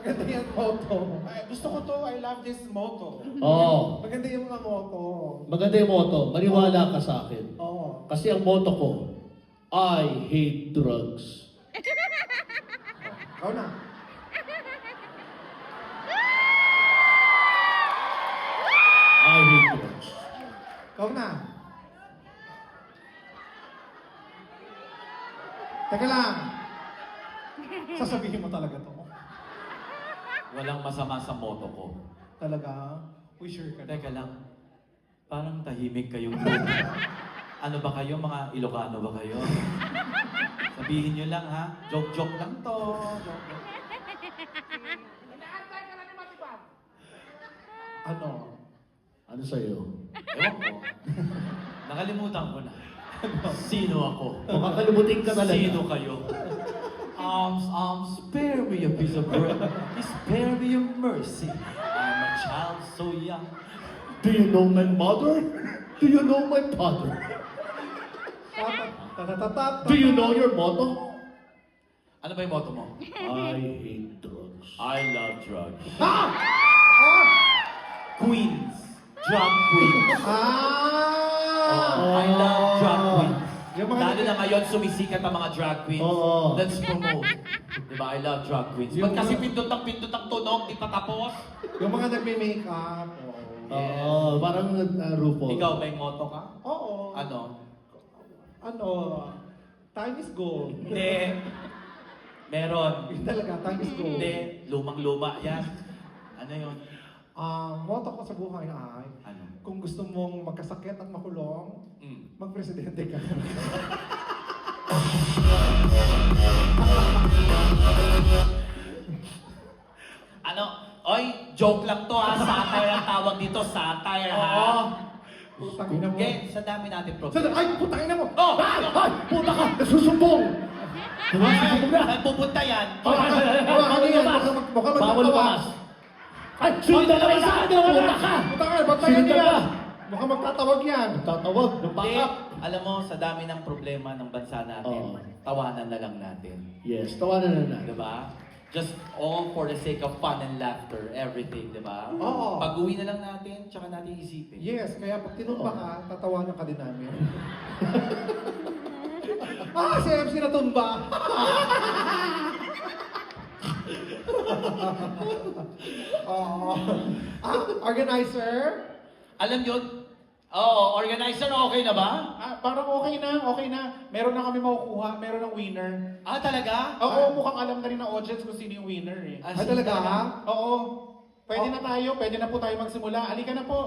Maganda yung moto. Ay, gusto ko to, I love this moto. Oo. Maganda yung mga moto. Maganda yung motto. Maniwala ka sa akin. Oo. Kasi ang motto ko, I hate drugs. Ikaw na. I hate drugs. Ikaw na. Teka lang. Sasabihin mo talaga to. Walang masama sa moto ko. Talaga? Uy, sure ka na. Teka lang, parang tahimik kayong ano ba kayo, mga Ilocano ba kayo? Sabihin nyo lang ha, joke-joke lang to. Joke-joke. Ano? Ano sa'yo? Ewan ko. Nakalimutan ko na. Sino ako? Makakalimutin ka talaga. Sino kayo? Spare me a piece of bread. Spare me your mercy. I'm a child so young. Do you know my mother? Do you know my father? Do you know your motto? Ano ba yung motto mo? I hate drugs. I love drugs. Ah! Queens. Drug queens. Ah! I love drug queens. Yung mga Lalo na ngayon, sumisikat ang mga drag queens. Oo. Let's promote. Diba? I love drag queens. Yung Ba't kasi mga- pindot ang tunog, di pa tapos? Yung mga nagme-makeup. Oo, parang Rufo. Ikaw, may motto ka? Oo. Ano? Ano? Time is gold. Hindi. Meron. Yun talaga, time is gold. Hindi. Lumang-luma yan. Ano yun? Ang motto ko sa buhay ay, Ano? kung gusto mong magkasakit at makulong, magpresidente ka. Ano? Oy, joke lang to ha. Satire ang tawag dito. Satire ha. Oo. Putang ina mo. Okay, sa dami natin Sandali, problem. ay, putang ina mo! Oh! Ay! Puta ka! Nasusumbong! Nasusumbong na! Nagpupunta yan. Ano yan? Baka Bawal magtatawa. lumas! Ay! Sundan naman sa akin! Puta ka! Putang ina, bantayan Sundan niya! ka! Baka magtatawag yan. Tatawag ng Hindi. backup. Alam mo, sa dami ng problema ng bansa natin, Oo. tawanan na lang natin. Yes, tawanan na na. Diba? Just all for the sake of fun and laughter, everything, diba? Oo. Pag-uwi na lang natin, tsaka natin isipin. Yes, kaya pag tinumba ka, tatawanan ka din namin. Si MC na tumba! Oo. Organizer? Alam yun? Oo, organizer, okay na ba? Parang okay na. Meron na kami makukuha, meron ng winner. Ah, talaga? Oo, mukhang alam na rin ng audience kung sino yung winner eh. Ay, talaga? Oo. Pwede na tayo, pwede na po tayo magsimula. Alika na po.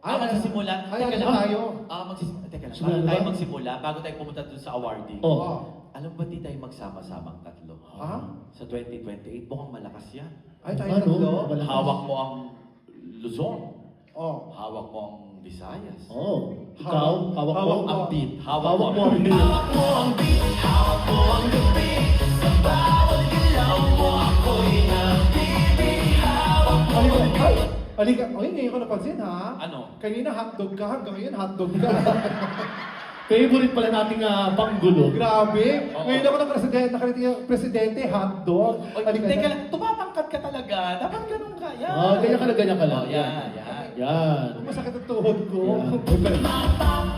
Magsisimula. Ay, Teka ano lang. tayo? Magsisimula. Teka lang. Simula Bago na tayo ba? magsimula, bago tayo pumunta dun sa awarding. Oh. Alam ba di tayo magsama-samang tatlo? Ah? Sa 2028, mukhang malakas yan. Ay, tayo Ano? tatlo? Malakas. Hawak mo ang Luzon. Oh. Hawak mo ang Visayas. Oh. Ikaw? Hawak mo? Hawak Ang beat. Hawak Hawak mo mo ang beat. Halika. Ay, ngayon ko napansin ha. Ano? Kanina hotdog ka, hanggang ngayon hotdog ka. Favorite pala nating panggulo. Grabe. Oo. Ngayon ako na presidente, hotdog. Oy, Halika teka na. lang, tumapangkat ka talaga. Dapat ganun ka. Yan. Ganyan ka lang, ganyan ka lang. Oh, yan, yan. Yan. Masakit ang tuhod ko. Yan.